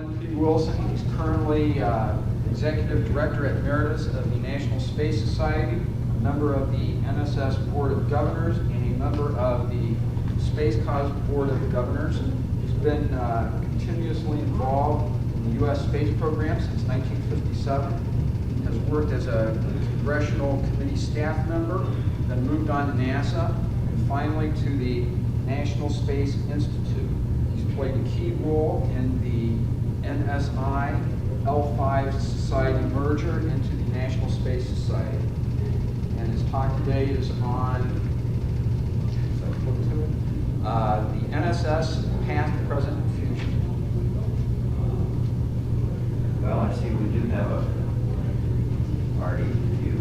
Glen Wilson. He's currently Executive Director Emeritus of the National Space Society, a member of the NSS Board of Governors, and a member of the Space Cause Board of Governors. He's been continuously involved in the U.S. space program since 1957. Has worked as a Congressional Committee staff member, then moved on to NASA, and finally to the National Space Institute. He's played a key role in the NSI L5 Society merger into the National Space Society. And his talk today is on the NSS past, present, and future. Well, I see we do have a party view,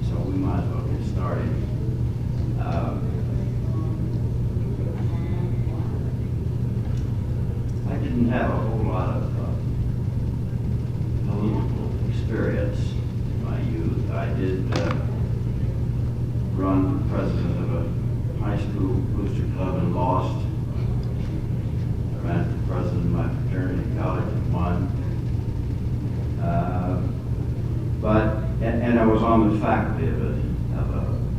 so we might as well get started. I didn't have a whole lot of political experience in my youth. I did run for president of a high school booster club and lost. I ran for president of my fraternity college and won. And I was on the faculty of a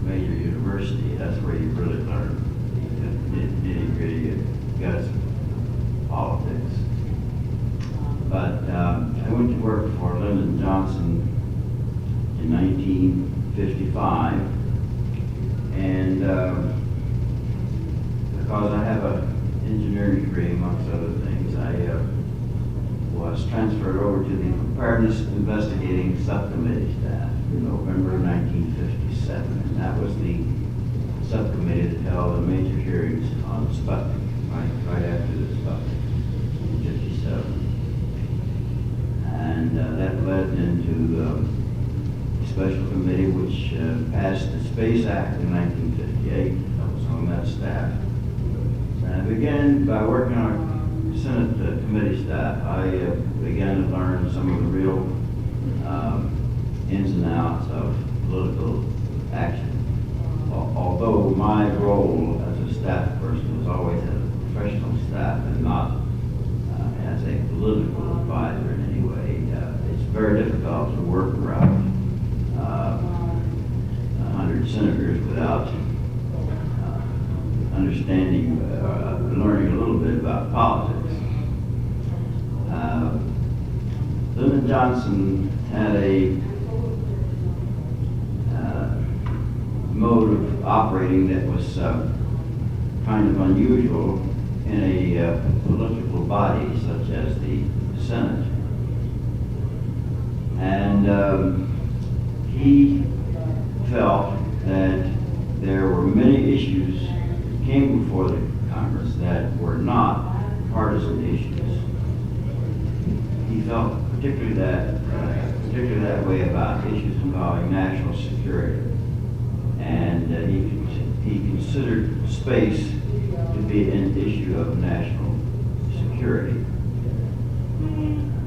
major university. That's where you really learn nitty-gritty guts of politics. But I went to work for Lyndon Johnson in 1955, and because I have an engineering degree, amongst other things, I was transferred over to the Preparedness Investigating Subcommittee staff in November 1957, and that was the subcommittee that held the major hearings on Sputnik, right after the Sputnik in 57. And that led into a special committee which passed the Space Act in 1958. I was on that staff. And I began by working on Senate committee staff. I began to learn some of the real ins and outs of political action. Although my role as a staff person was always as a professional staff and not as a political advisor in any way, it's very difficult to work around 100 senators without understanding, learning a little bit about politics. Lyndon Johnson had a mode of operating that was kind of unusual in a political body such as the Senate. And he felt that there were many issues that came before the Congress that were not partisan issues. He felt particularly that way about issues involving national security, and he considered space to be an issue of national security.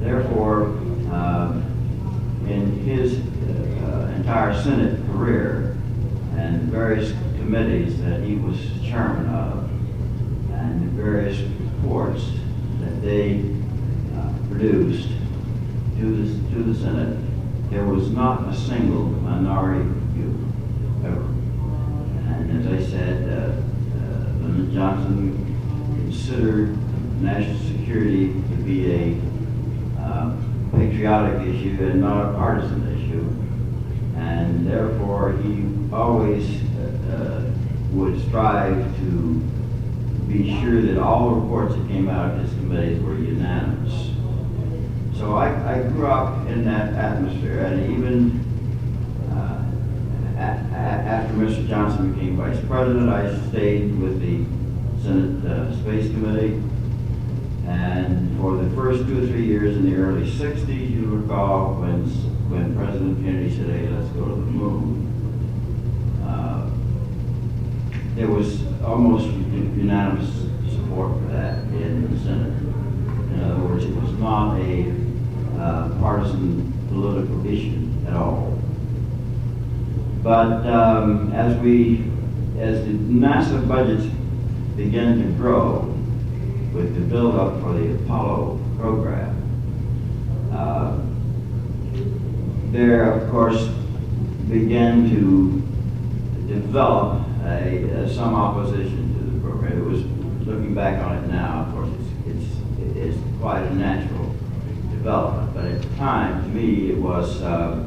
Therefore, in his entire Senate career and various committees that he was chairman of, and the various reports that they produced to the Senate, there was not a single minority view ever. And as I said, Lyndon Johnson considered national security to be a patriotic issue and not a partisan issue, and therefore he always would strive to be sure that all the reports that came out of his committees were unanimous. So I grew up in that atmosphere, and even after Mr. Johnson became vice president, I stayed with the Senate Space Committee. And for the first 2 or 3 years in the early 60s, you recall when President Kennedy said, "Hey, let's go to the moon," there was almost unanimous support for that in the Senate. In other words, it was not a partisan political issue at all. But as the NASA budgets began to grow with the build-up for the Apollo program, there, of course, began to develop some opposition to the program. It was, looking back on it now, of course, it's quite a natural development. But at the time, to me, it was a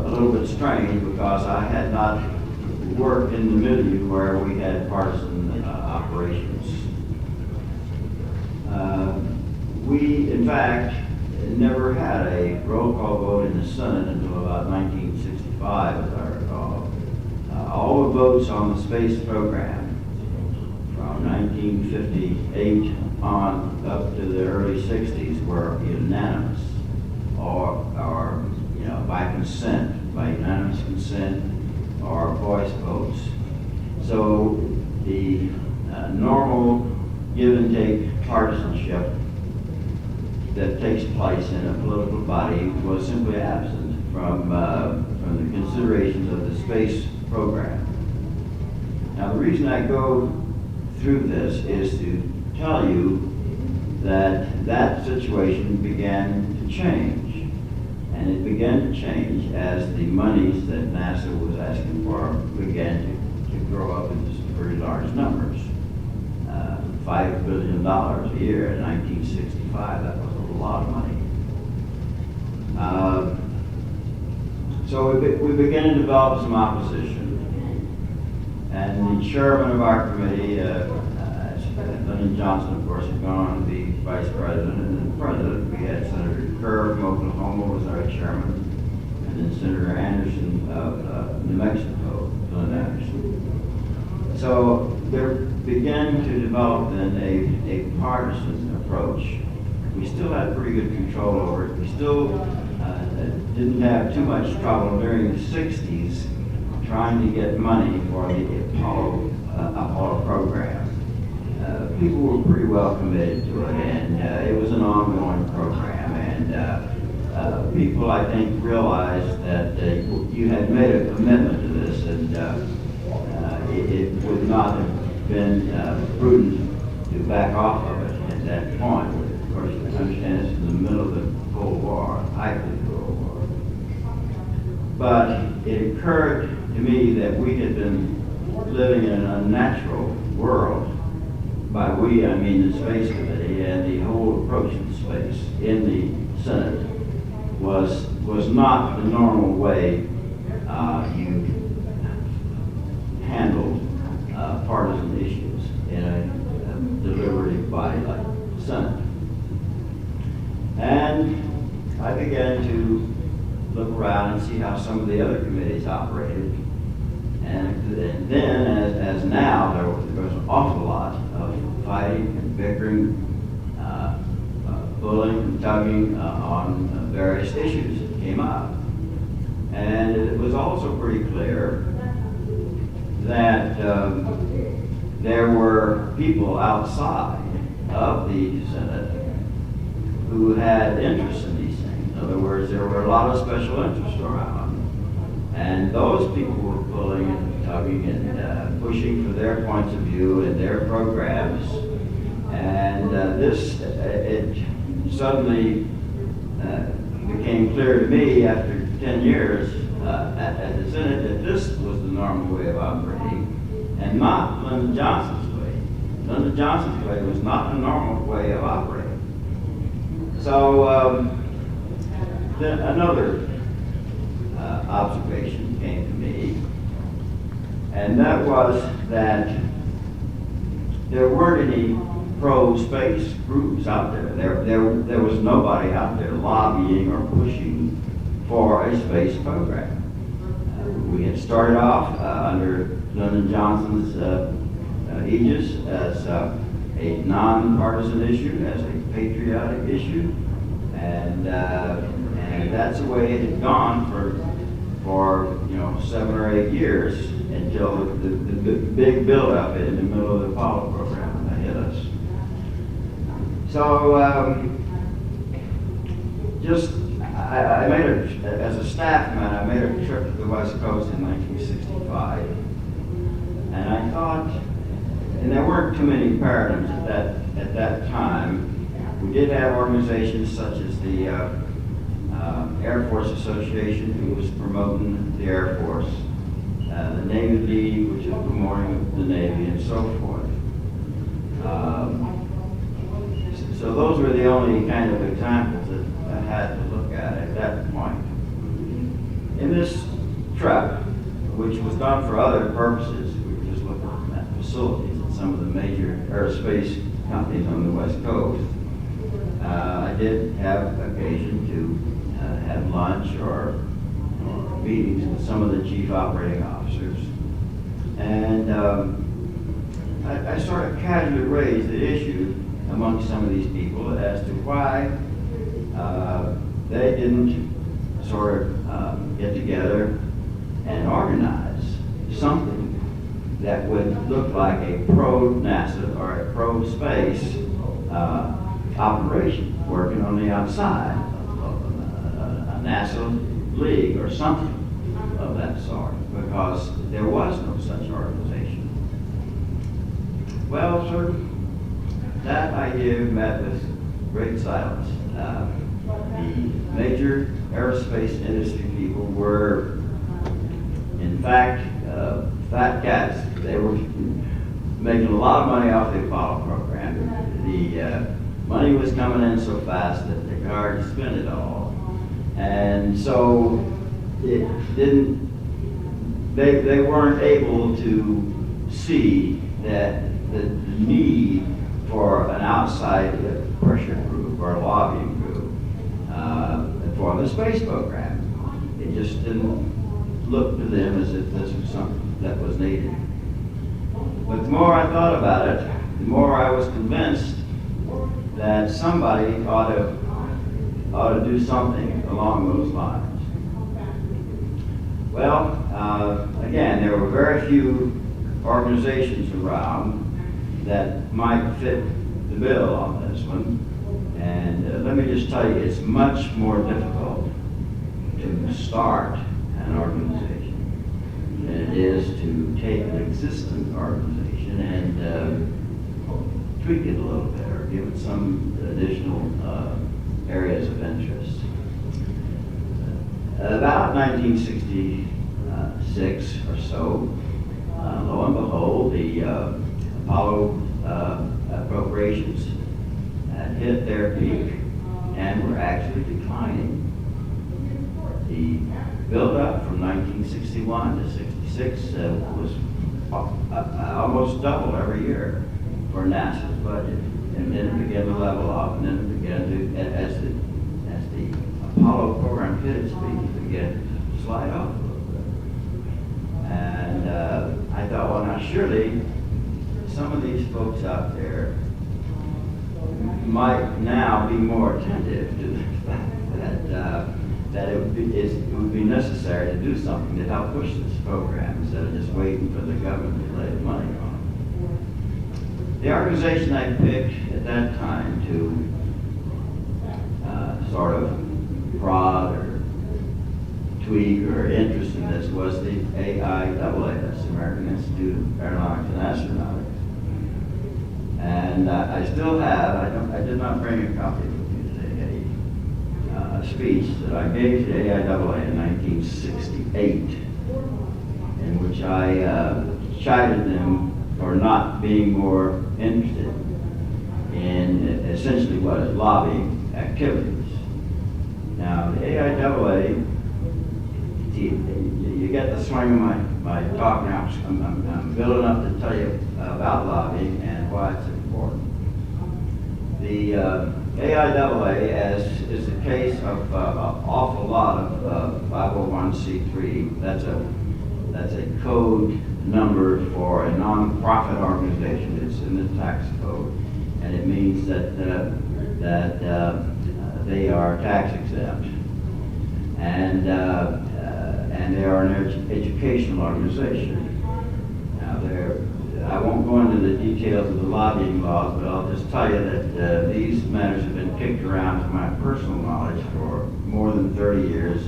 little bit strange because I had not worked in the milieu where we had partisan operations. We, in fact, never had a roll call vote in the Senate until about 1965, as I recall. All the votes on the space program from 1958 on up to the early 60s were unanimous, or by consent, by unanimous consent, or voice votes. So the normal give and take partisanship that takes place in a political body was simply absent from the considerations of the space program. Now, the reason I go through this is to tell you that that situation began to change. And it began to change as the monies that NASA was asking for began to grow up into some very large numbers. $5 billion a year in 1965, that was a lot of money. So we began to develop some opposition. And the chairman of our committee, Lyndon Johnson, of course, had gone on to be vice president and then president. We had Senator Kerr from Oklahoma was our chairman, and then Senator Anderson of New Mexico, Glen Anderson. So there began to develop then a partisan approach. We still had pretty good control over it. We still didn't have too much trouble during the 60s trying to get money for the Apollo program. People were pretty well committed to it, and it was an ongoing program. And people, I think, realized that you had made a commitment to this, and it would not have been prudent to back off of it at that point. Of course, you understand this is in the middle of the Cold War, height of the Cold War. But it occurred to me that we had been living in an unnatural world. By we, I mean the Space Committee, and the whole approach to space in the Senate was not the normal way you handled partisan issues in a deliberative body like the Senate. And I began to look around and see how some of the other committees operated. And then, as now, there was an awful lot of fighting and bickering, pulling and tugging on various issues that came up. And it was also pretty clear that there were people outside of the Senate who had interest in these things. In other words, there were a lot of special interests around. And those people were pulling and tugging and pushing for their points of view and their programs. And it suddenly became clear to me after 10 years at the Senate that this was the normal way of operating and not Lyndon Johnson's way. Lyndon Johnson's way was not the normal way of operating. So then another observation came to me, and that was that there weren't any pro-space groups out there. There was nobody out there lobbying or pushing for a space program. We had started off under Lyndon Johnson's aegis as a nonpartisan issue, as a patriotic issue, and that's the way it had gone for 7 or 8 years until the big build-up in the middle of the Apollo program that hit us. So I made as a staff man, I made a trip to the West Coast in 1965, and I thought, and there weren't too many paradigms at that time. We did have organizations such as the Air Force Association, who was promoting the Air Force, the Navy League, which was promoting the Navy, and so forth. So those were the only kind of examples that I had to look at that point. In this truck, which was done for other purposes, we were just looking at facilities at some of the major aerospace companies on the West Coast. I did have occasion to have lunch or meetings with some of the chief operating officers. And I sort of casually raised the issue among some of these people as to why they didn't sort of get together and organize something that would look like a pro-NASA or a pro-space operation working on the outside of a NASA league or something of that sort, because there was no such organization. Well, sir, that idea met with great silence. The major aerospace industry people were, in fact, fat cats. They were making a lot of money off the Apollo program. The money was coming in so fast that they could hardly spend it all. And so it didn't, they weren't able to see that the need for an outside pressure group or a lobbying group for the space program. It just didn't look to them as if this was something that was needed. But the more I thought about it, the more I was convinced that somebody ought to do something along those lines. Well, again, there were very few organizations around that might fit the bill on this one. And let me just tell you, it's much more difficult to start an organization than it is to take an existing organization and tweak it a little bit or give it some additional areas of interest. About 1966 or so, lo and behold, the Apollo appropriations had hit their peak and were actually declining. The build-up from 1961 to 66 was almost double every year for NASA's budget, and then it began to level off, and then it began to, as the Apollo program hit its peak, it began to slide off a little bit. And I thought, well, now surely some of these folks out there might now be more attentive to the fact that it would be necessary to do something to help push this program instead of just waiting for the government to lay the money on it. The organization I picked at that time to sort of prod or tweak or interest in this was the AIAA, that's the American Institute of Aeronautics and Astronautics. And I still have, I did not bring a copy with me today, a speech that I gave to AIAA in 1968, in which I chided them for not being more interested in essentially what is lobbying activities. Now, the AIAA, you get the swing of my talk now. I'm building up to tell you about lobbying and why it's important. The AIAA, as is the case of an awful lot of 501c3, that's a code number for a non-profit organization. It's in the tax code, and it means that they are tax exempt, and they are an educational organization. Now, I won't go into the details of the lobbying laws, but I'll just tell you that these matters have been kicked around to my personal knowledge for more than 30 years,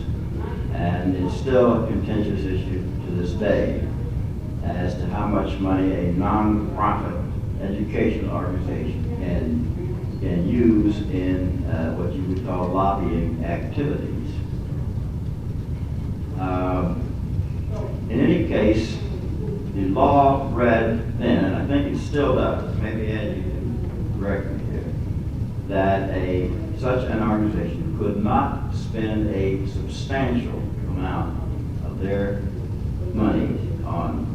and it's still a contentious issue to this day. as to how much money a non-profit educational organization can use in what you would call lobbying activities. In any case, the law read then, and I think it still does, maybe Ed, you can correct me here, that such an organization could not spend a substantial amount of their money on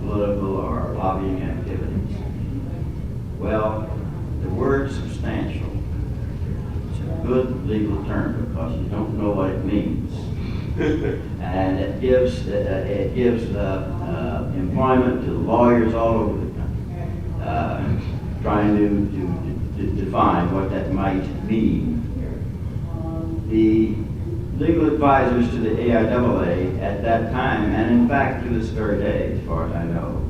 political or lobbying activities. Well, the word substantial is a good legal term because you don't know what it means. And it gives employment to lawyers all over the country, trying to define what that might mean. The legal advisors to the AIAA at that time, and in fact to this very day, as far as I know,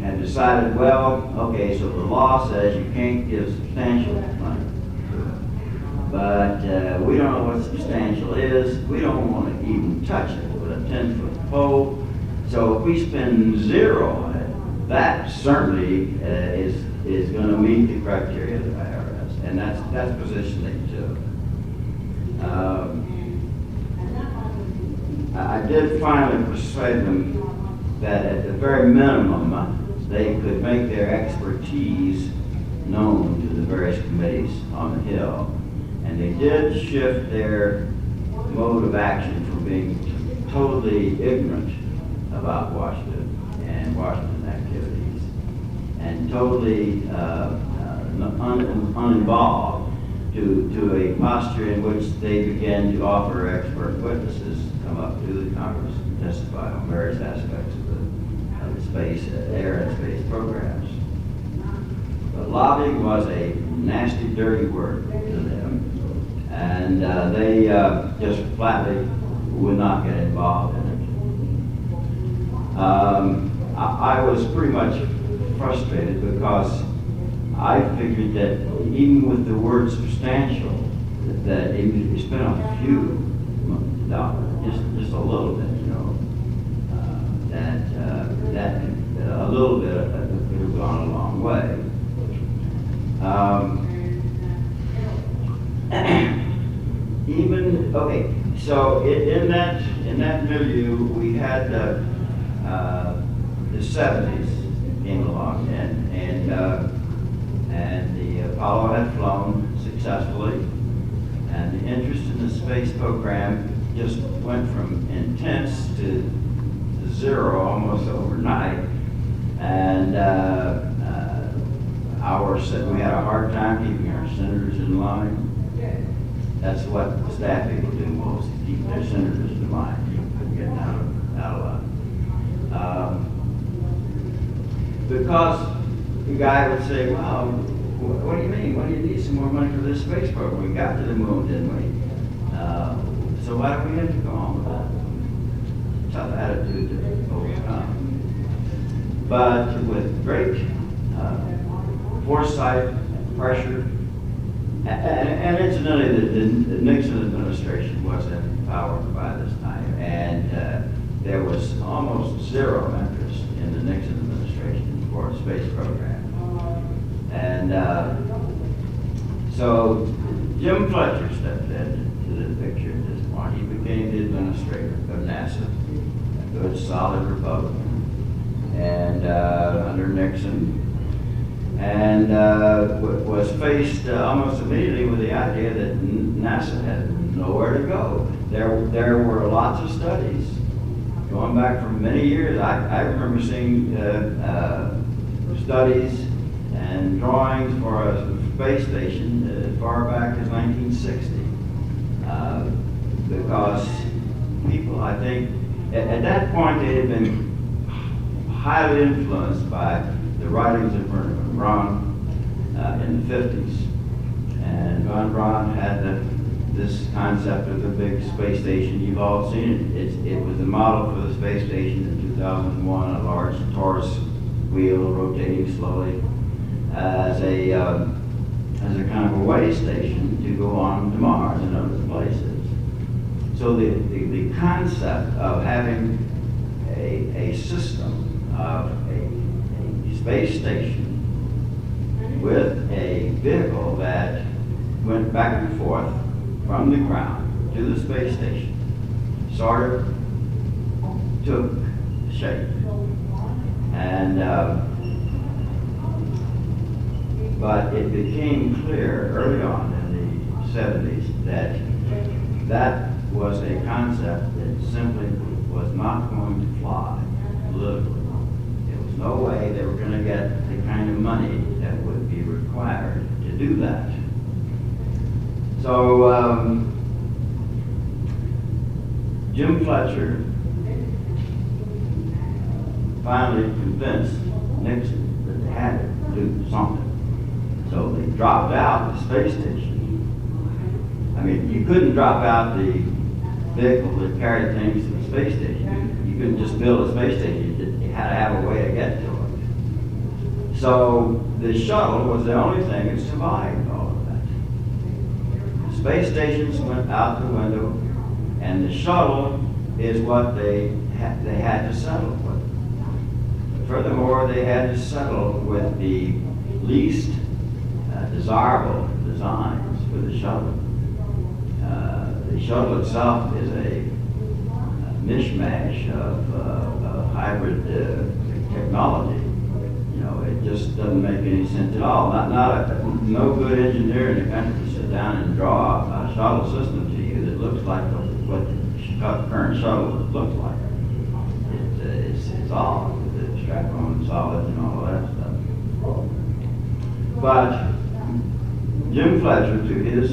had decided, well, okay, so the law says you can't give substantial money. But we don't know what substantial is. We don't want to even touch it with a 10-foot pole. So if we spend zero on it, that certainly is going to meet the criteria of the IRS, and that's the position they took. I did finally persuade them that at the very minimum they could make their expertise known to the various committees on the Hill. And they did shift their mode of action from being totally ignorant about Washington and Washington activities and totally uninvolved to a posture in which they began to offer expert witnesses to come up to the Congress and testify on various aspects of the space, air and space programs. But lobbying was a nasty, dirty word to them. And they just flatly would not get involved in it. I was pretty much frustrated because I figured that even with the word substantial, that if you spent a few dollars, just a little bit, you know, that a little bit could have gone a long way. So in that milieu, we had the 70s came along, and the Apollo had flown successfully, and the interest in the space program just went from intense to zero almost overnight, and we had a hard time keeping our senators in line. That's what staff people do most, keep their senators in line, keep getting out of line. Because the guy would say, well, what do you mean? Why do you need some more money for this space program? We got to the moon, didn't we? So why do we have to go on with that? Tough attitude to overcome. But with great foresight, pressure, and incidentally, the Nixon administration was in power by this time, and there was almost zero interest in the Nixon administration for a space program. And so Jim Fletcher stepped into the picture at this point. He became the administrator of NASA, a good, solid Republican, and under Nixon. And was faced almost immediately with the idea that NASA had nowhere to go. There were lots of studies going back for many years. I remember seeing studies and drawings for a space station as far back as 1960, because people, I think, at that point they had been highly influenced by the writings of Wernher von Braun in the 50s. And von Braun had this concept of the big space station. You've all seen it. It was the model for the space station in 2001, a large torus wheel rotating slowly as a kind of a way station to go on to Mars and other places. So the concept of having a system of a space station with a vehicle that went back and forth from the ground to the space station, sort of took shape. And but it became clear early on in the 70s that that was a concept that simply was not going to fly literally. There was no way they were going to get the kind of money that would be required to do that. So Jim Fletcher finally convinced Nixon that they had to do something. So they dropped out the space station. I mean, you couldn't drop out the vehicle that carried things to the space station. You couldn't just build a space station. You had to have a way to get to it. So the shuttle was the only thing that survived all of that. The space stations went out the window, and the shuttle is what they had to settle with. Furthermore, they had to settle with the least desirable designs for the shuttle. The shuttle itself is a mishmash of hybrid technology. You know, it just doesn't make any sense at all. No good engineer in the country can sit down and draw a shuttle system to you that looks like what the current shuttle looks like. It's all the strap-on solids and all of that stuff. But Jim Fletcher, to his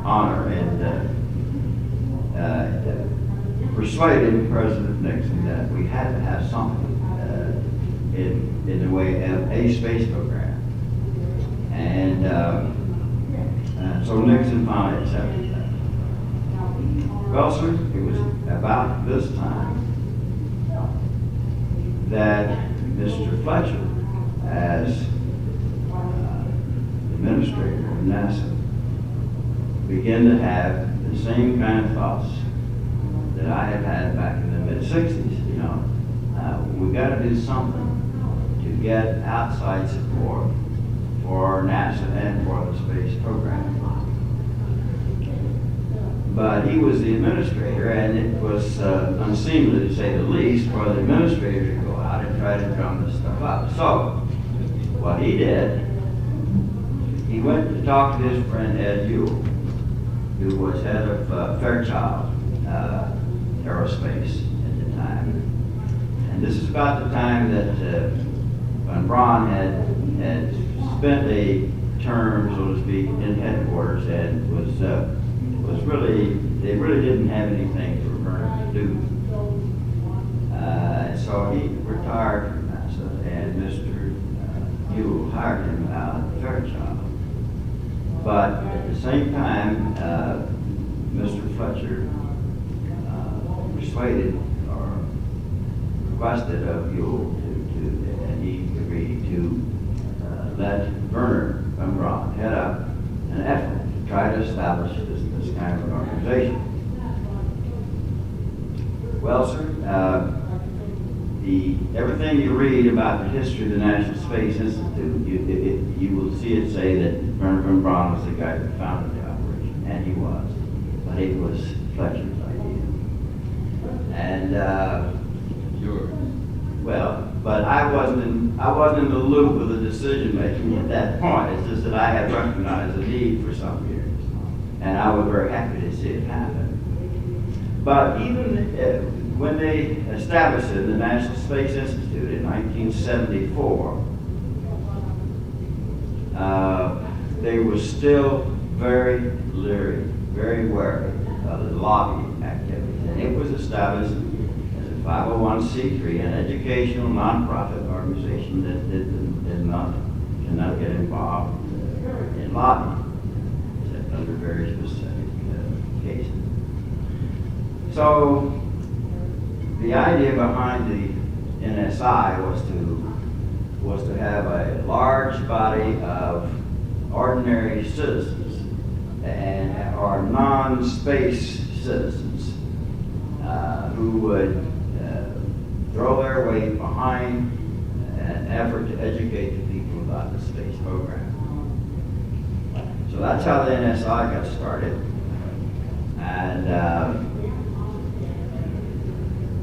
honor, and persuaded President Nixon that we had to have something in the way of a space program. And so Nixon finally accepted that. Well, sir, it was about this time that Mr. Fletcher, as administrator of NASA, began to have the same kind of thoughts that I had had back in the mid-60s. You know, we got to do something to get outside support for NASA and for the space program. But he was the administrator, and it was unseemly, to say the least, for the administrator to go out and try to drum this stuff up. So, what he did, he went to talk to his friend Ed Ewell, who was head of Fairchild Aerospace at the time. And this is about the time that when Braun had spent a term, so to speak, in headquarters and was really, they really didn't have anything for Vernon to do. So he retired from NASA, and Mr. Ewell hired him out at Fairchild. But at the same time, Mr. Fletcher persuaded or requested of Ewell and he agreed to let Werner von Braun head up an effort to try to establish this kind of an organization. Well, sir, everything you read about the history of the National Space Institute, you will see it say that Werner von Braun was the guy that founded the operation, and he was. But it was Fletcher's idea. And Yours. well, but I wasn't in the loop of the decision making at that point. It's just that I had recognized the need for some years, and I was very happy to see it happen. But even when they established it, the National Space Institute in 1974, they were still very leery, very wary of the lobbying activities. And it was established as a 501c3, an educational nonprofit organization that cannot get involved in lobbying, except under very specific cases. So the idea behind the NSI was to have a large body of ordinary citizens or non-space citizens who would throw their weight behind an effort to educate the people about the space program. So that's how the NSI got started.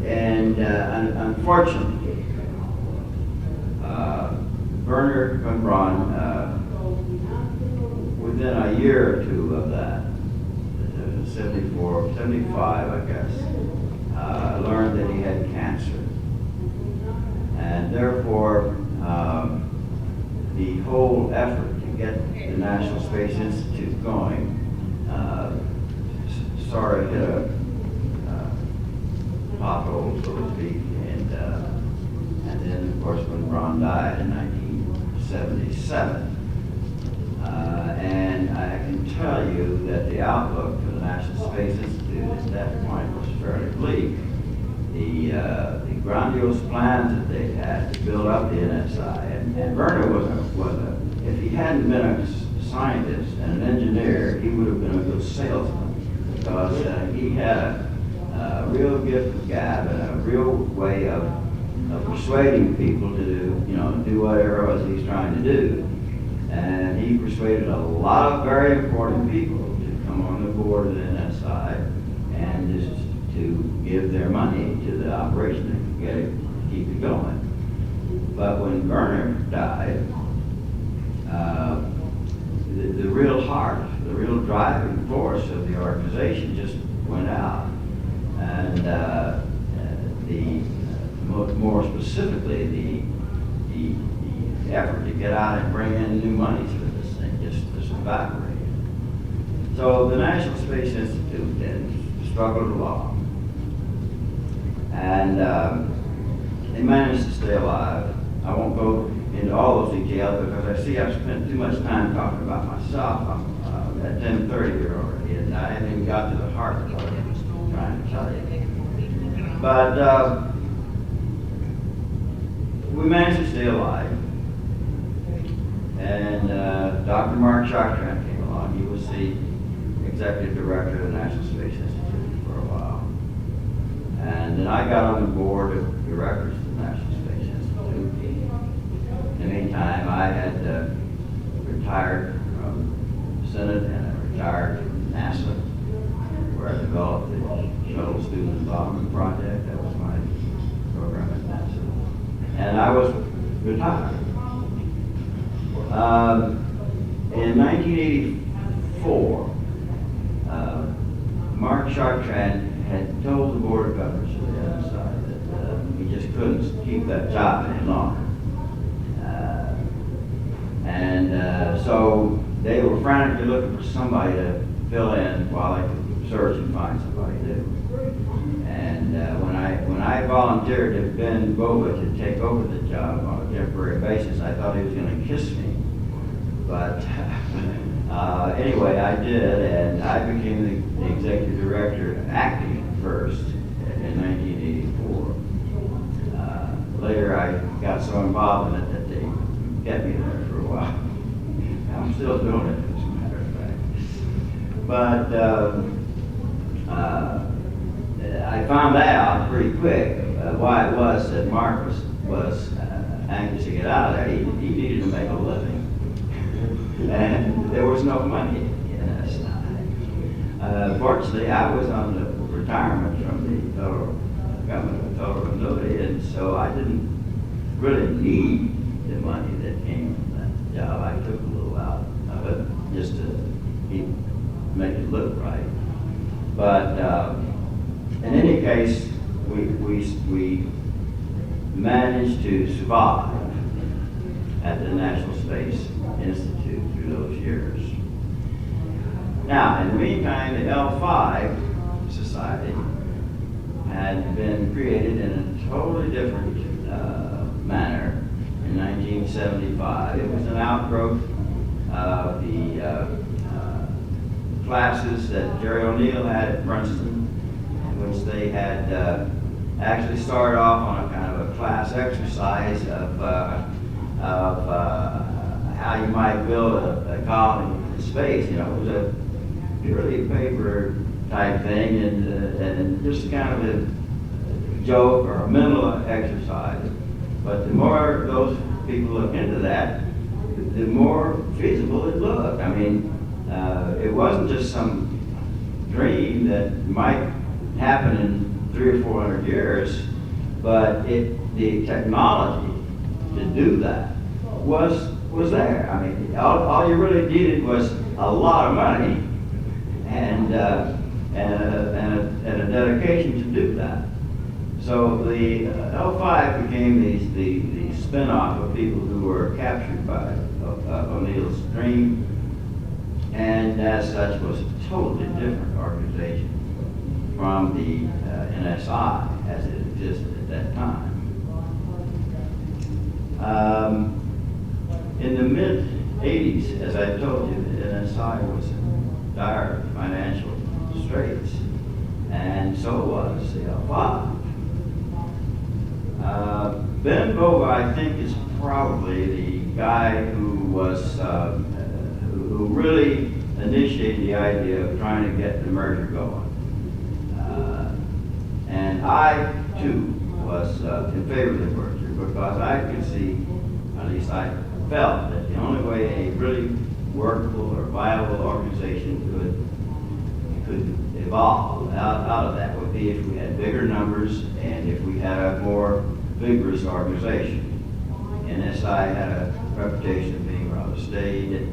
And unfortunately, Werner von Braun, within a year or two of that, 74, 75, I guess, learned that he had cancer. And therefore, the whole effort to get the National Space Institute going sort of hit a pothole, so to speak. And then, of course, when Braun died in 1977, and I can tell you that the outlook for the National Space Institute at that point was fairly bleak. The grandiose plans that they had to build up the NSI, and Werner if he hadn't been a scientist and an engineer, he would have been a good salesman, because he had a real gift of gab and a real way of persuading people to do whatever it was he's trying to do. And he persuaded a lot of very important people to come on the board of the NSI and just to give their money to the operation and keep it going. But when Werner died, the real heart, the real driving force of the organization just went out. And more specifically, the effort to get out and bring in new monies for this thing just evaporated. So the National Space Institute then struggled along. And they managed to stay alive. I won't go into all those details because I see I've spent too much time talking about myself. I'm at 10:30 here already, and I haven't even got to the heart of what I'm trying to tell you. But we managed to stay alive. And Dr. Mark Chartrand came along. He was the executive director of the National Space Institute for a while. And then I got on the board of directors of the National Space Institute. In the meantime, I had retired from the Senate and I retired from NASA, where I developed the Shuttle Student Involvement Project. That was my program at NASA. And I was retired. In 1984, Mark Chartrand had told the Board of Governors of the NSI that he just couldn't keep that job any longer. So they were frantically looking for somebody to fill in while they could search and find somebody new. And when I volunteered to Ben Bova to take over the job on a temporary basis, I thought he was going to kiss me. But anyway, I did, and I became the executive director, acting first, in 1984. Later, I got so involved in it that they kept me there for a while. I'm still doing it, as a matter of fact. But I found out pretty quick why it was that Mark was anxious to get out of there. He needed to make a living. And there was no money in NSI. Fortunately, I was on the retirement from the federal government of federal annuity, and so I didn't really need the money that came from that job. I took a little out of it just to make it look right. But in any case, we managed to survive at the National Space Institute through those years. Now, in the meantime, the L5 Society had been created in a totally different manner in 1975. It was an outgrowth of the classes that Jerry O'Neill had at Princeton, in which they had actually started off on a kind of a class exercise of how you might build a colony in space. You know, it was a purely paper type thing, and just kind of joke or a mental exercise. But the more those people look into that, the more feasible it looked. I mean, it wasn't just some dream that might happen in 300 or 400 years, but the technology to do that was there. I mean, all you really needed was a lot of money and a dedication to do that. So the L5 became the spin-off of people who were captured by O'Neill's dream, and as such was a totally different organization from the NSI as it existed at that time. In the mid-'80s, as I told you, the NSI was in dire financial straits, and so was the L5. Ben Bova, I think, is probably the guy who was who really initiated the idea of trying to get the merger going. And I, too, was in favor of the merger because I could see, at least I felt, that the only way a really workable or viable organization could evolve out of that would be if we had bigger numbers and if we had a more vigorous organization. NSI had a reputation of being rather staid.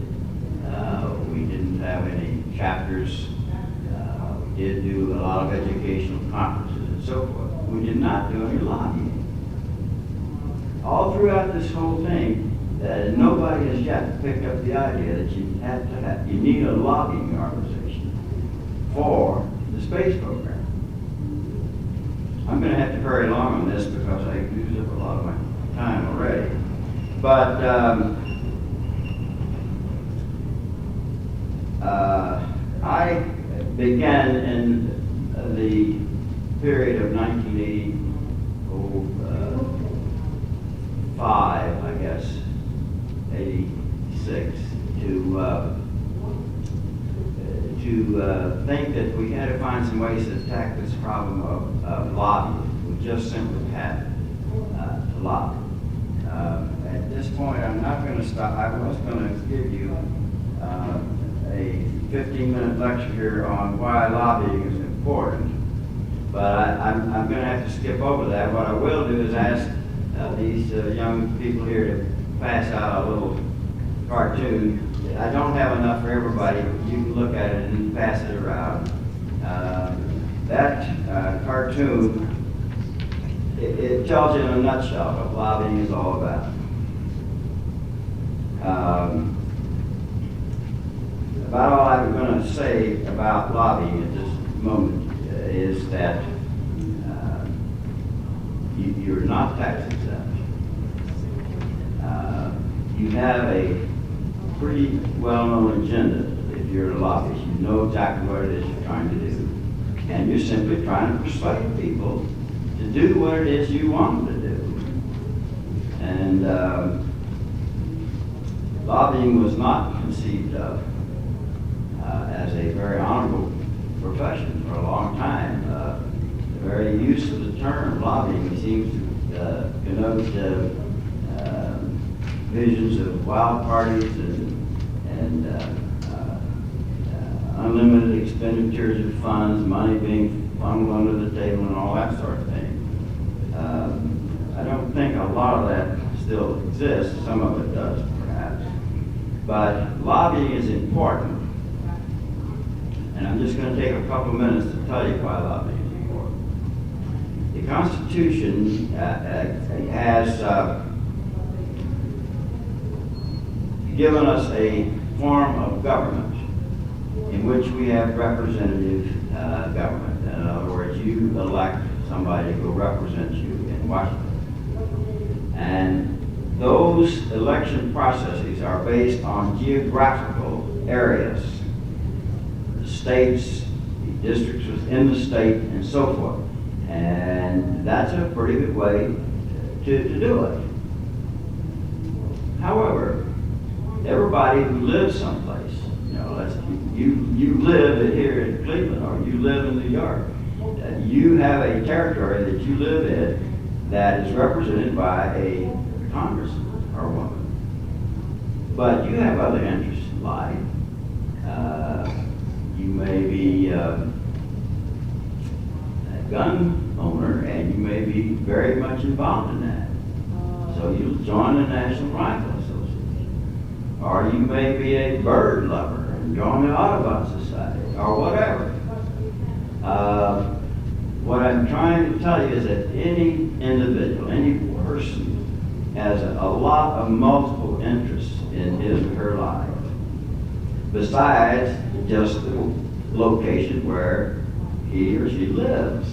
We didn't have any chapters. We did do a lot of educational conferences and so forth. We did not do any lobbying. All throughout this whole thing, nobody has yet picked up the idea that you need a lobbying organization for the space program. I'm going to have to hurry along on this because I used up a lot of my time already. But I began in the period of 1985, I guess, 86, to think that we had to find some ways to attack this problem of lobbying. We just simply had to lobby. At this point, I'm not going to stop. I was going to give you a 15-minute lecture here on why lobbying is important, but I'm going to have to skip over that. What I will do is ask these young people here to pass out a little cartoon. I don't have enough for everybody. You can look at it and pass it around. That cartoon, it tells you in a nutshell what lobbying is all about. About all I'm going to say about lobbying at this moment is that you're not tax exempt. You have a pretty well-known agenda if you're a lobbyist. You know exactly what it is you're trying to do. And you're simply trying to persuade people to do what it is you want them to do. And lobbying was not conceived of as a very honorable profession for a long time. The very use of the term lobbying seems to connote visions of wild parties and unlimited expenditures of funds, money being funneled under the table and all that sort of thing. I don't think a lot of that still exists. Some of it does, perhaps. But lobbying is important. And I'm just going to take a couple minutes to tell you why lobbying is important. The Constitution has given us a form of government in which we have representative government. In other words, you elect somebody who represents you in Washington. And those election processes are based on geographical areas, states, districts within the state, and so forth. And that's a pretty good way to do it. However, everybody who lives someplace, you live here in Cleveland or you live in New York, you have a territory that you live in that is represented by a congressman or woman. But you have other interests in life. You may be a gun owner, and you may be very much involved in that. So you'll join the National Rifle Association. Or you may be a bird lover and join the Audubon Society, or whatever. What I'm trying to tell you is that any individual, any person has a lot of multiple interests in his or her life, besides just the location where he or she lives.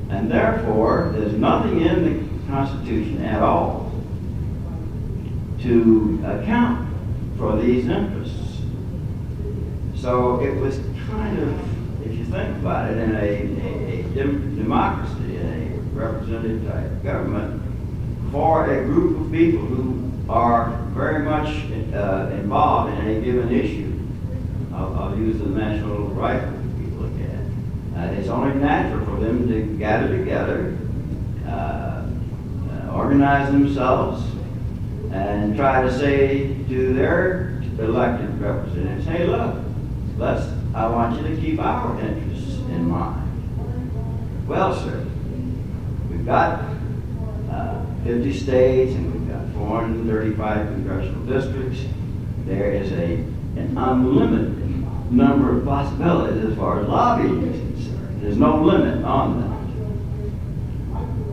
And therefore, there's nothing in the Constitution at all to account for these interests. So it was kind of, if you think about it, in a democracy, in a representative type government, for a group of people who are very much involved in a given issue. I'll use the National Rifle we look at. It's only natural for them to gather together, organize themselves, and try to say to their elected representatives, hey, look, I want you to keep our interests in mind. Well, sir, we've got 50 states and we've got 435 congressional districts. There is an unlimited number of possibilities as far as lobbying is concerned. There's no limit on that.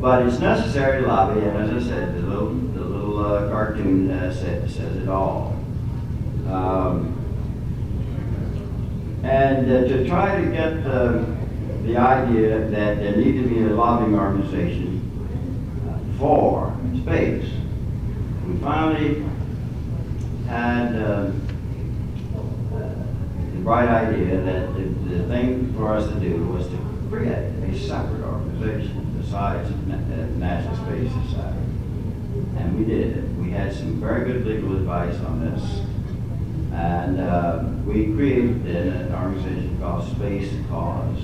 But it's necessary to lobby, and as I said, the little cartoon says it all. And to try to get the idea that there needed to be a lobbying organization for space, we finally had the bright idea that the thing for us to do was to create a separate organization besides the National Space Society. And we did it. We had some very good legal advice on this. And we created an organization called Space Cause.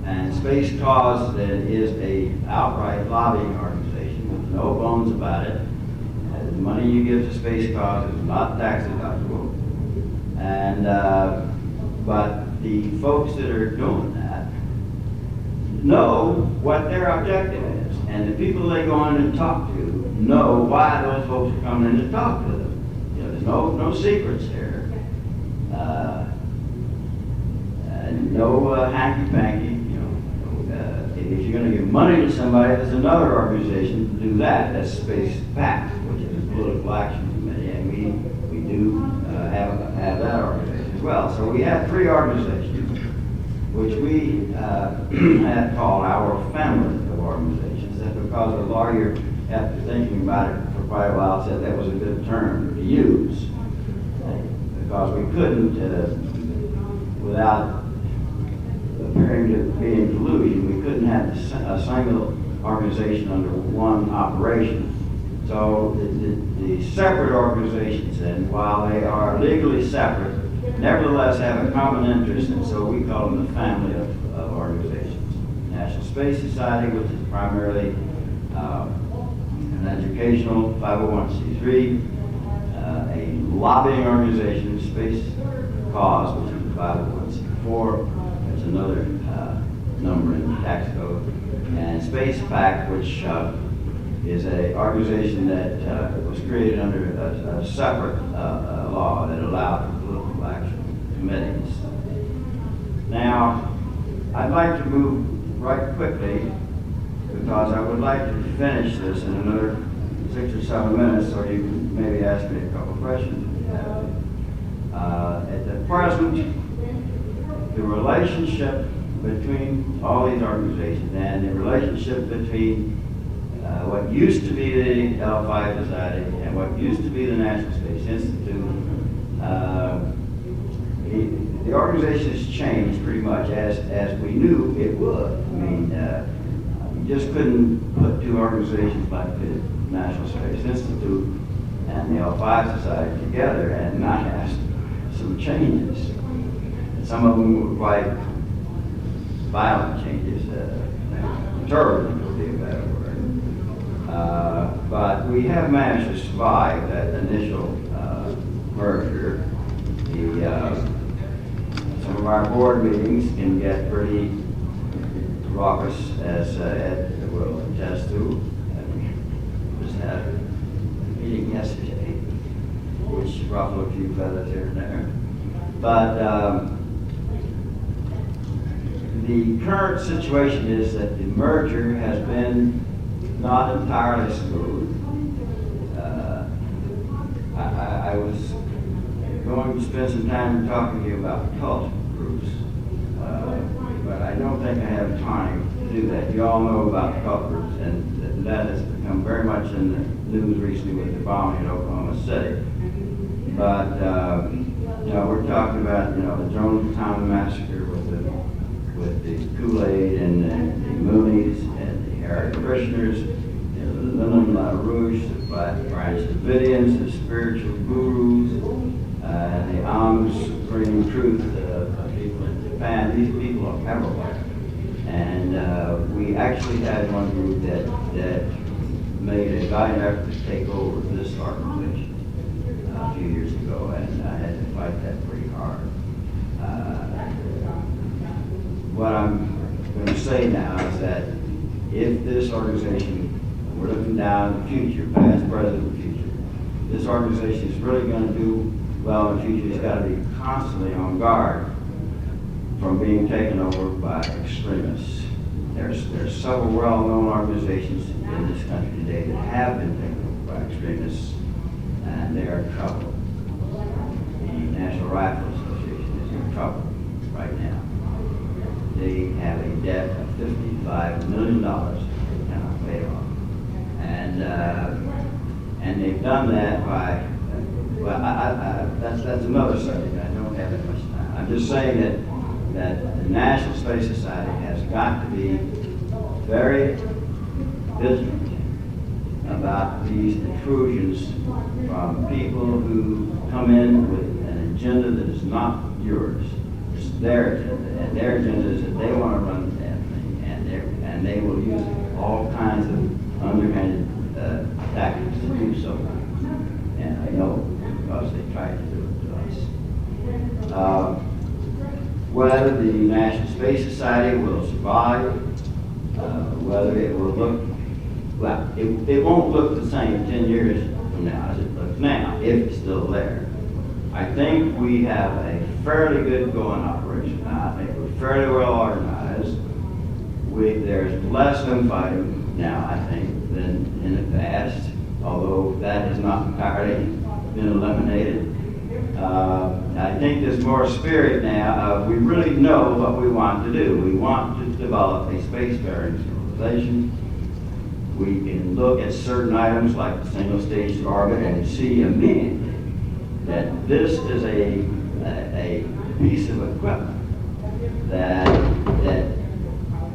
And Space Cause is a outright lobbying organization with no bones about it. The money you give to Space Cause is not tax deductible. And but the folks that are doing that know what their objective is, and the people they go in and talk to know why those folks are coming in to talk to them. You know, there's no secrets here, and no hanky-panky. If you're going to give money to somebody, there's another organization to do that. That's Space PAC, which is a political action committee, and we do have that organization as well. So we have three organizations, which we had called our family of organizations. That's because a lawyer, after thinking about it for quite a while, said that was a good term to use, because we couldn't, without appearing to be in collusion, we couldn't have a single organization under one operation. So the separate organizations, then, while they are legally separate, nevertheless have a common interest, and so we call them the family of organizations. National Space Society, which is primarily an educational 501c3, a lobbying organization, Space Cause, which is a 501c4, there's another number in the tax code, and Space PAC, which is an organization that was created under a separate law that allowed for political action committees. Now, I'd like to move right quickly, because I would like to finish this in another 6 or 7 minutes, so you can maybe ask me a couple questions. At the present, the relationship between all these organizations and the relationship between what used to be the L5 Society and what used to be the National Space Institute, the organization has changed pretty much as we knew it would. I mean, you just couldn't put two organizations like the National Space Institute and the L5 Society together and not have some changes. Some of them were quite violent changes. Turbulent would be a better word. But we have managed to survive that initial merger. Some of our board meetings can get pretty raucous, as Ed will attest to. We just had a meeting yesterday, which ruffled a few feathers here and there. But the current situation is that the merger has been not entirely smooth. I was going to spend some time talking to you about cult groups, but I don't think I have time to do that. You all know about cult groups, and that has become very much in the news recently with the bombing in Oklahoma City. But we're talking about the Jonestown massacre with the Kool-Aid and the Moonies and the Hare Krishners, the Linen LaRouche, the Black Branch Davidians, the spiritual gurus, and the Amish Supreme Truth people in Japan. These people are everywhere. And we actually had one group that made a valiant effort to take over this organization a few years ago, and I had to fight that pretty hard. What I'm going to say now is that if this organization, we're looking down the future, past, present, and future, this organization is really going to do well in the future, it's got to be constantly on guard from being taken over by extremists. There's several well-known organizations in this country today that have been taken over by extremists, and they are in trouble. The National Rifle Association is in trouble right now. They have a debt of $55 million they cannot pay off. And they've done that by, that's another subject. I don't have that much time. I'm just saying that the National Space Society has got to be very vigilant about these intrusions from people who come in with an agenda that is not yours. It's their agenda, and their agenda is that they want to run the damn thing, and they will use all kinds of underhanded tactics to do so. And I know because they tried to do it to us. Whether the National Space Society will survive, whether it will look, well, it won't look the same 10 years from now as it looks now, if it's still there. I think we have a fairly good going operation now. I think we're fairly well organized. There's less infighting now, I think, than in the past, although that has not entirely been eliminated. I think there's more spirit now of we really know what we want to do. We want to develop a spacefaring civilization. We can look at certain items like the single-stage orbit and see immediately that this is a piece of equipment that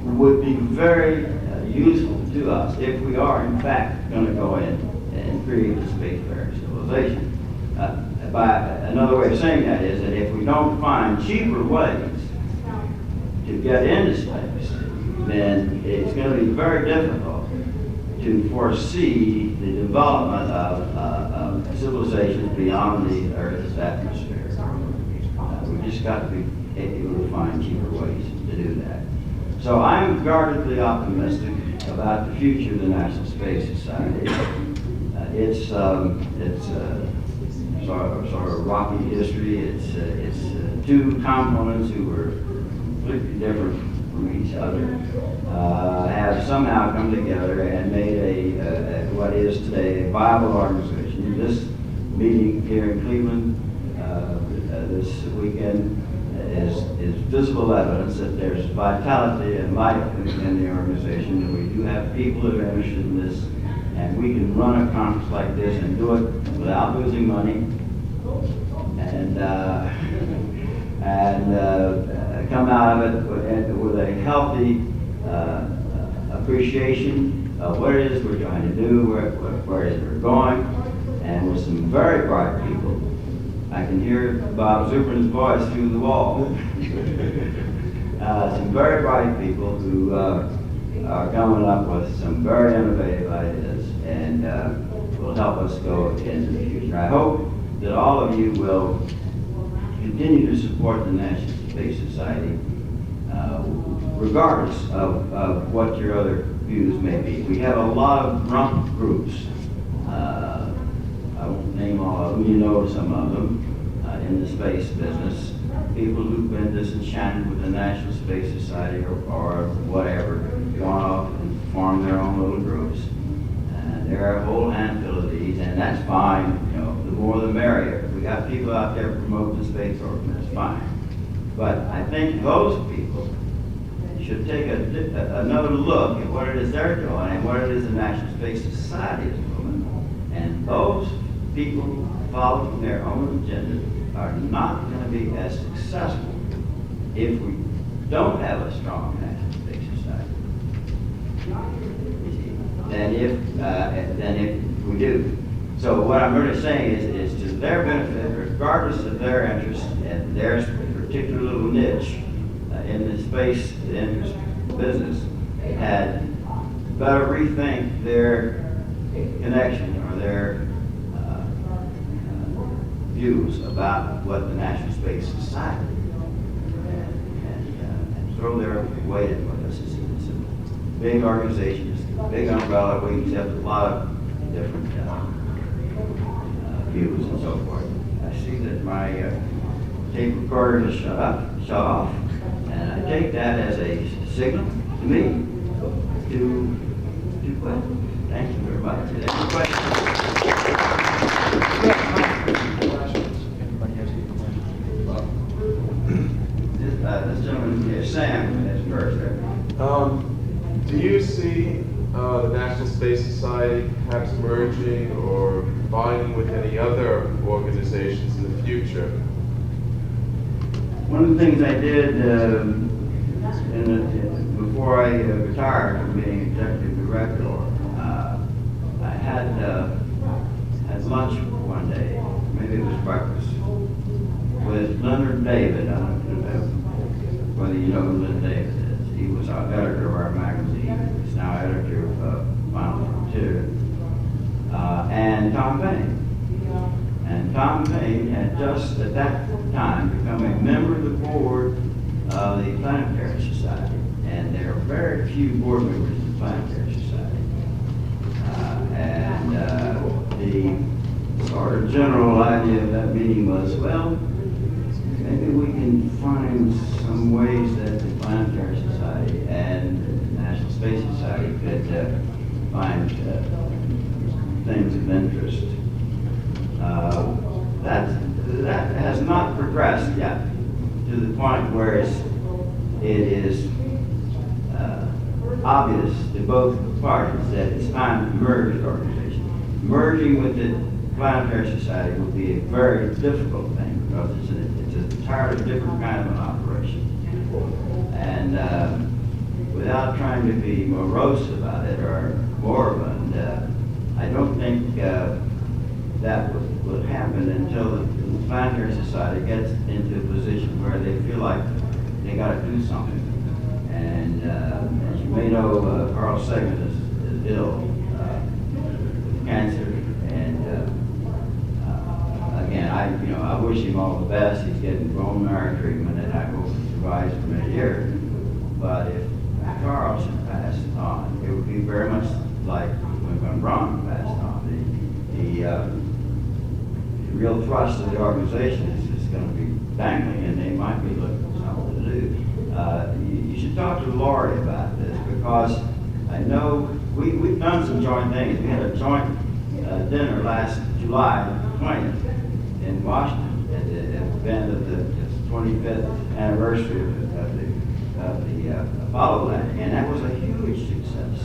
would be very useful to us if we are in fact going to go in and create a spacefaring civilization. Another way of saying that is that if we don't find cheaper ways to get into space, then it's going to be very difficult to foresee the development of civilizations beyond the Earth's atmosphere. We just got to be able to find cheaper ways to do that. So I'm guardedly optimistic about the future of the National Space Society. It's sort of rocky history. It's two components who were completely different from each other have somehow come together and made a what is today a viable organization. This meeting here in Cleveland this weekend is visible evidence that there's vitality and life in the organization, and we do have people who are interested in this, and we can run a conference like this and do it without losing money, and come out of it with a healthy appreciation of what it is we're trying to do, where it is we're going, and with some very bright people. I can hear Bob Zuprin's voice through the wall. some very bright people who are coming up with some very innovative ideas and will help us go into the future. I hope that all of you will continue to support the National Space Society, regardless of what your other views may be. We have a lot of rump groups. I won't name all of them, you know some of them, in the space business. People who've been disenchanted with the National Space Society or whatever, gone off and formed their own little groups. And there are a whole handful of these, and that's fine. You know, the more the merrier. We got people out there promoting the space program, that's fine. But I think those people should take another look at what it is they're doing and what it is the National Space Society is doing. And those people following their own agenda are not going to be as successful if we don't have a strong National Space Society than if we do. So what I'm really saying is to their benefit, regardless of their interest and their particular little niche in the space interest business, had better rethink their connection or their views about what the National Space Society and throw their weight in with us. It's a big organization, it's a big umbrella. We accept a lot of different views and so forth. I see that my tape recorder is shut off, and I take that as a signal to me to quit. Thank you very much. Any questions? This gentleman here, Sam, is first there. Do you see the National Space Society perhaps merging or combining with any other organizations in the future? One of the things I did before I retired from being executive director, I had lunch one day, maybe it was breakfast, with Leonard David. I don't know whether you know who Leonard David is. He was our editor of our magazine. He's now editor of Final Frontier. And Tom Paine. And Tom Paine had just at that time become a member of the board of the Planetary Society. And there are very few board members of the Planetary Society. The sort of general idea of that meeting was, well, maybe we can find some ways that the Planetary Society and the National Space Society could find things of interest. That has not progressed yet to the point where it is obvious to both parties that it's time to merge the organization. Merging with the Planetary Society will be a very difficult thing because it's an entirely different kind of an operation. And without trying to be morose about it or moribund, I don't think that would happen until the Planetary Society gets into a position where they feel like they got to do something. And as you may know, Carl Sagan is ill with cancer. And again, I wish him all the best. He's getting bone marrow treatment, and I hope he survives for many years. But if Carl should pass on, it would be very much like when Ron passed on. The real thrust of the organization is going to be dangling, and they might be looking for something to do. You should talk to Laurie about this, because I know we've done some joint things. We had a joint dinner last July 20th in Washington at the event of the 25th anniversary of the Apollo landing, and that was a huge success.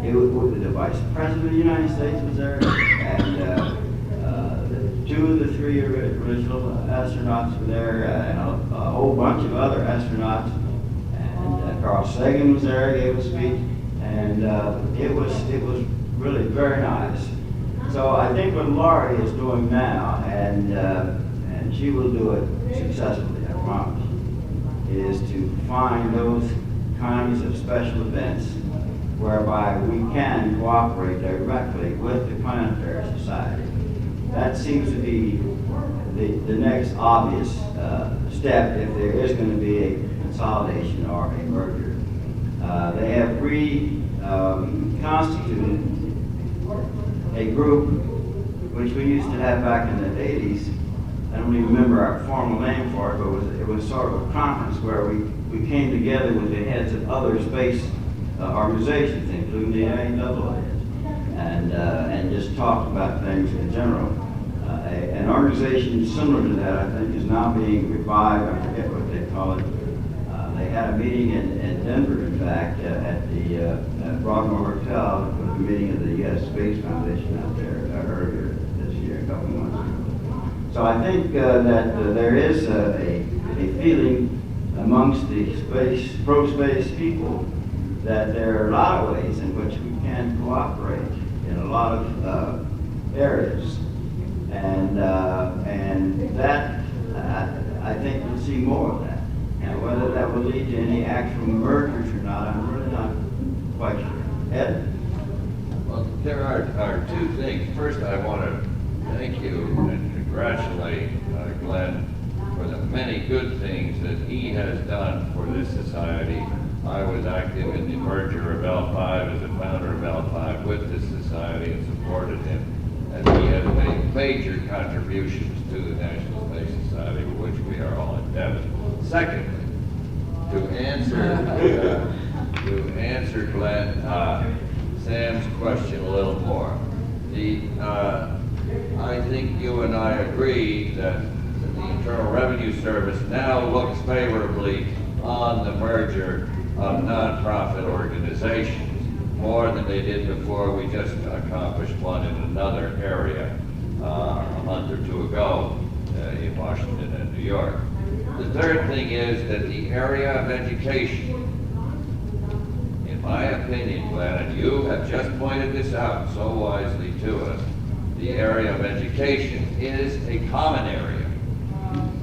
The Vice President of the United States was there, and two of the three original astronauts were there, and a whole bunch of other astronauts. And Carl Sagan was there, gave a speech, and it was really very nice. So I think what Laurie is doing now, and she will do it successfully, I promise, is to find those kinds of special events whereby we can cooperate directly with the Planetary Society. That seems to be the next obvious step if there is going to be a consolidation or a merger. They have reconstituted a group which we used to have back in the 80s. I don't even remember our formal name for it, but it was sort of a conference where we came together with the heads of other space organizations, including the IAAA, and just talked about things in general. An organization similar to that, I think, is now being revived. I forget what they call it. They had a meeting in Denver, in fact, at the Broadmoor Hotel, with the meeting of the U.S. Space Foundation out there earlier this year, a couple months ago. So I think that there is a feeling amongst the pro-space people that there are a lot of ways in which we can cooperate in a lot of areas. And that, I think we'll see more of that. Now, whether that will lead to any actual mergers or not, I'm really not quite sure. Ed? Well, there are two things. First, I want to thank you and congratulate Glenn for the many good things that he has done for this society. I was active in the merger of L5 as a founder of L5 with this society and supported him. And he has made major contributions to the National Space Society, for which we are all indebted. Secondly, to answer Glenn, Sam's question a little more. I think you and I agree that the Internal Revenue Service now looks favorably on the merger of nonprofit organizations, more than they did before. We just accomplished one in another area a month or two ago in Washington and New York. The third thing is that the area of education, in my opinion, Glenn, and you have just pointed this out so wisely to us, the area of education is a common area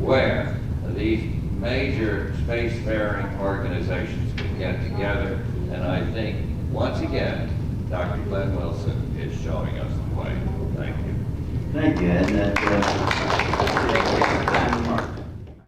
where these major spacefaring organizations can get together, and I think, once again, Dr. Glen Wilson is showing us the way. Thank you. Thank you, Ed.